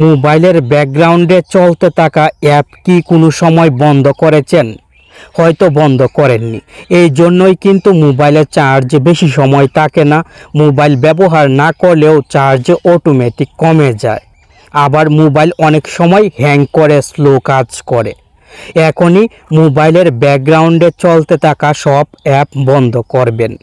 মোবাইলের ব্যাকগ্রাউন্ডে চলতে থাকা অ্যাপ কি কোনো সময় বন্ধ করেছেন? হয়তো বন্ধ করেননি। এই জন্যই কিন্তু মোবাইলের চার্জ বেশি সময় থাকে না। মোবাইল ব্যবহার না করলেও চার্জ অটোমেটিক কমে যায়। আবার মোবাইল অনেক সময় হ্যাং করে, স্লো কাজ করে। এখনই মোবাইলের ব্যাকগ্রাউন্ডে চলতে থাকা সব অ্যাপ বন্ধ করবেন।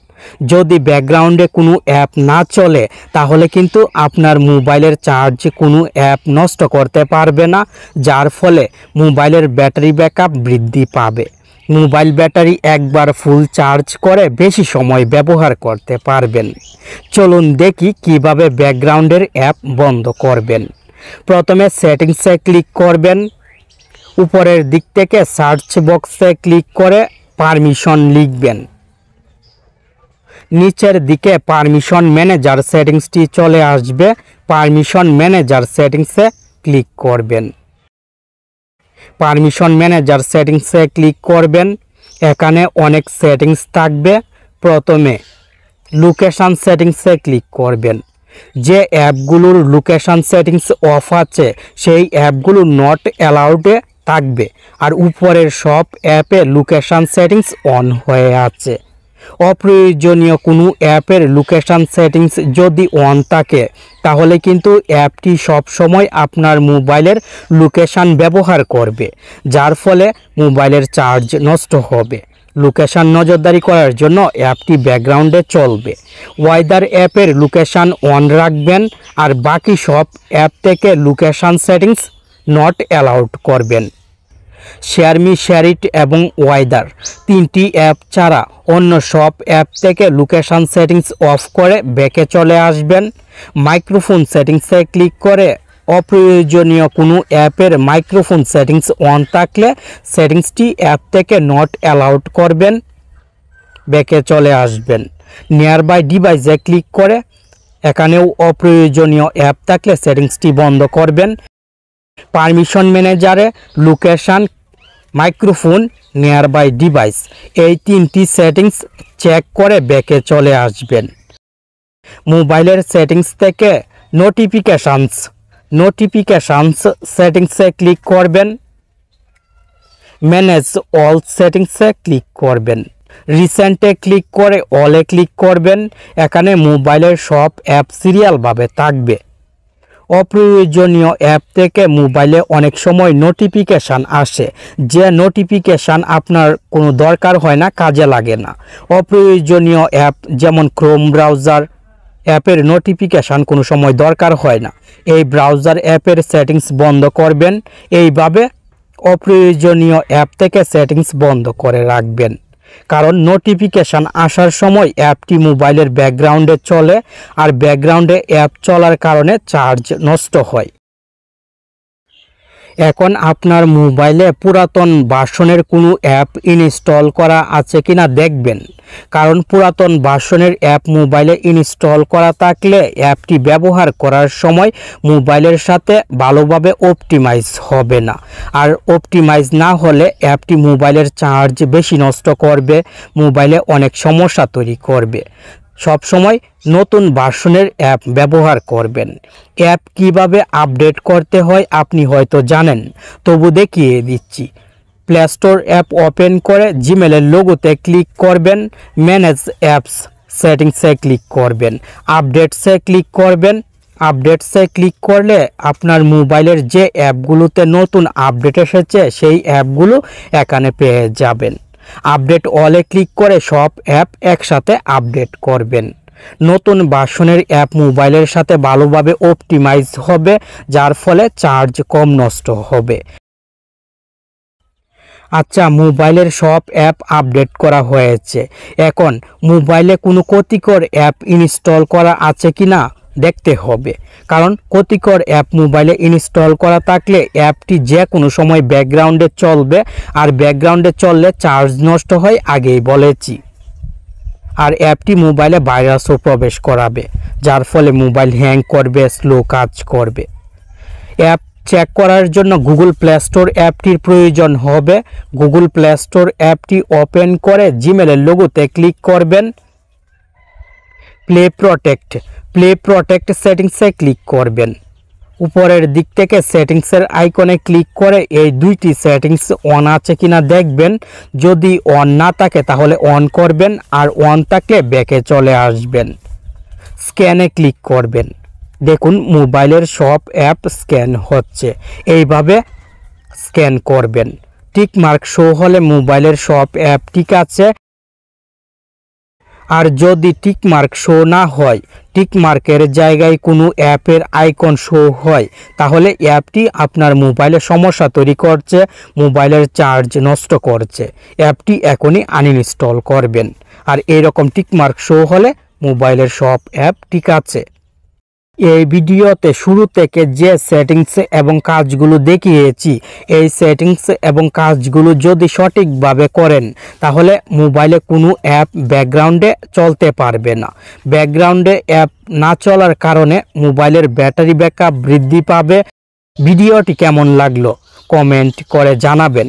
যদি ব্যাকগ্রাউন্ডে কোনো অ্যাপ না চলে তাহলে কিন্তু আপনার মোবাইলের চার্জ কোনো অ্যাপ নষ্ট করতে পারবে না, যার ফলে মোবাইলের ব্যাটারি ব্যাকআপ বৃদ্ধি পাবে। মোবাইল ব্যাটারি একবার ফুল চার্জ করে বেশি সময় ব্যবহার করতে পারবেন। চলুন দেখি কিভাবে ব্যাকগ্রাউন্ডের অ্যাপ বন্ধ করবেন। প্রথমে সেটিংসে ক্লিক করবেন। উপরের দিক থেকে সার্চ বক্সে ক্লিক করে পারমিশন লিখবেন। নিচের দিকে পারমিশন ম্যানেজার সেটিংসটি চলে আসবে। পারমিশন ম্যানেজার সেটিংসে ক্লিক করবেন। পারমিশন ম্যানেজার সেটিংসে ক্লিক করবেন। এখানে অনেক সেটিংস থাকবে। প্রথমে লোকেশান সেটিংসে ক্লিক করবেন। যে অ্যাপগুলোর লোকেশান সেটিংস অফ আছে সেই অ্যাপগুলো নট অ্যালাউডে থাকবে, আর উপরের সব অ্যাপে লোকেশান সেটিংস অন হয়ে আছে। অপ্রয়োজনীয় কোনো অ্যাপের লোকেশান সেটিংস যদি অন থাকে তাহলে কিন্তু অ্যাপটি সবসময় আপনার মোবাইলের লোকেশান ব্যবহার করবে, যার ফলে মোবাইলের চার্জ নষ্ট হবে। লোকেশান নজরদারি করার জন্য অ্যাপটি ব্যাকগ্রাউন্ডে চলবে। ওয়েদার অ্যাপের লোকেশান অন রাখবেন, আর বাকি সব অ্যাপ থেকে লোকেশান সেটিংস নট অ্যালাউড করবেন। শেয়ারমি, শেয়ারিট এবং ওয়েদার তিনটি অ্যাপ ছাড়া অন্য সব অ্যাপ থেকে লোকেশান সেটিংস অফ করে ব্যাকে চলে আসবেন। মাইক্রোফোন সেটিংসে ক্লিক করে অপ্রয়োজনীয় কোনো অ্যাপের মাইক্রোফোন সেটিংস অন থাকলে সেটিংসটি অ্যাপ থেকে নট অ্যালাউড করবেন। ব্যাকে চলে আসবেন। নিয়ারবাই ডিভাইসে ক্লিক করে এখানেও অপ্রয়োজনীয় অ্যাপ থাকলে সেটিংসটি বন্ধ করবেন। পারমিশন ম্যানেজারে লোকেশান, মাইক্রোফোন, নিয়ারবাই ডিভাইস এই তিনটি সেটিংস চেক করে ব্যাকে চলে আসবেন। মোবাইলের সেটিংস থেকে নোটিফিকেশানস সেটিংসে ক্লিক করবেন। ম্যানেজ অল সেটিংসে ক্লিক করবেন। রিসেন্টে ক্লিক করে অলে ক্লিক করবেন। এখানে মোবাইলের সব অ্যাপ সিরিয়ালভাবে থাকবে। অপ্রয়োজনীয় অ্যাপ থেকে মোবাইলে অনেক সময় নোটিফিকেশান আসে, যে নোটিফিকেশান আপনার কোনো দরকার হয় না, কাজে লাগে না। অপ্রয়োজনীয় অ্যাপ যেমন ক্রোম ব্রাউজার অ্যাপের নোটিফিকেশান কোনো সময় দরকার হয় না। এই ব্রাউজার অ্যাপের সেটিংস বন্ধ করবেন। এইভাবে অপ্রয়োজনীয় অ্যাপ থেকে সেটিংস বন্ধ করে রাখবেন, কারণ নোটিফিকেশান আসার সময় অ্যাপটি মোবাইলের ব্যাকগ্রাউন্ডে চলে, আর ব্যাকগ্রাউন্ডে অ্যাপ চলার কারণে চার্জ নষ্ট হয়। এখন আপনার মোবাইলে পুরাতন ভার্সনের কোনো অ্যাপ ইনস্টল করা আছে কিনা দেখবেন, কারণ পুরাতন ভার্সনের অ্যাপ মোবাইলে ইনস্টল করা থাকলে অ্যাপটি ব্যবহার করার সময় মোবাইলের সাথে ভালোভাবে অপটিমাইজ হবে না, আর অপটিমাইজ না হলে অ্যাপটি মোবাইলের চার্জ বেশি নষ্ট করবে, মোবাইলে অনেক সমস্যা তৈরি করবে। সব সময় নতুন ভার্সনের অ্যাপ ব্যবহার করবেন। অ্যাপ কিভাবে আপডেট করতে হয় আপনি হয়তো জানেন, তবু দেখিয়ে দিচ্ছি। প্লে স্টোর অ্যাপ ওপেন করে জিমেলের লোগোতে ক্লিক করবেন। ম্যানেজ অ্যাপস সেটিংসে ক্লিক করবেন। আপডেটসে ক্লিক করবেন। আপডেটসে ক্লিক করলে আপনার মোবাইলের যে অ্যাপগুলোতে নতুন আপডেট এসেছে সেই অ্যাপগুলো এখানে পেয়ে যাবেন। আপডেট অলে ক্লিক করে সব অ্যাপ একসাথে আপডেট করবেন। নতুন ভার্সনের অ্যাপ মোবাইলের সাথে ভালোভাবে অপটিমাইজ হবে, যার ফলে চার্জ কম নষ্ট হবে। আচ্ছা, মোবাইলের সব অ্যাপ আপডেট করা হয়েছে। এখন মোবাইলে কোনো ক্ষতিকর অ্যাপ ইনস্টল করা আছে কিনা দেখতে হবে, কারণ ক্ষতিকর অ্যাপ মোবাইলে ইনস্টল করা থাকলে অ্যাপটি যে কোনো সময় ব্যাকগ্রাউন্ডে চলবে, আর ব্যাকগ্রাউন্ডে চললে চার্জ নষ্ট হয়, আগেই বলেছি। আর অ্যাপটি মোবাইলে ভাইরাসও প্রবেশ করাবে, যার ফলে মোবাইল হ্যাং করবে, স্লো কাজ করবে। অ্যাপ চেক করার জন্য গুগল প্লে স্টোর অ্যাপটির প্রয়োজন হবে। গুগল প্লে স্টোর অ্যাপটি ওপেন করে জিমেলের লোগোতে ক্লিক করবেন। প্লে প্রোটেক্ট সেটিংসে ক্লিক করবেন। উপরের দিক থেকে সেটিংসের আইকনে ক্লিক করে এই দুইটি সেটিংস অন আছে কিনা দেখবেন। যদি অন না থাকে তাহলে অন করবেন, আর অন থাকলে ব্যাকে চলে আসবেন। স্ক্যানে ক্লিক করবেন। দেখুন মোবাইলের সব অ্যাপ স্ক্যান হচ্ছে। এইভাবে স্ক্যান করবেন। টিক মার্ক শো হলে মোবাইলের সব অ্যাপ ঠিক আছে। আর যদি টিক মার্ক শো না হয়, টিক মার্কের জায়গায় কোনো অ্যাপের আইকন শো হয়, তাহলে অ্যাপটি আপনার মোবাইলে সমস্যা তৈরি করছে, মোবাইলের চার্জ নষ্ট করছে। অ্যাপটি এখনই আনইনস্টল করবেন। আর এরকম টিক মার্ক শো হলে মোবাইলের সব অ্যাপ ঠিক আছে। এই ভিডিওতে শুরু থেকে যে সেটিংস এবং কাজগুলো দেখিয়েছি, এই সেটিংস এবং কাজগুলো যদি সঠিকভাবে করেন তাহলে মোবাইলে কোনো অ্যাপ ব্যাকগ্রাউন্ডে চলতে পারবে না। ব্যাকগ্রাউন্ডে অ্যাপ না চলার কারণে মোবাইলের ব্যাটারি ব্যাকআপ বৃদ্ধি পাবে। ভিডিওটি কেমন লাগলো কমেন্ট করে জানাবেন।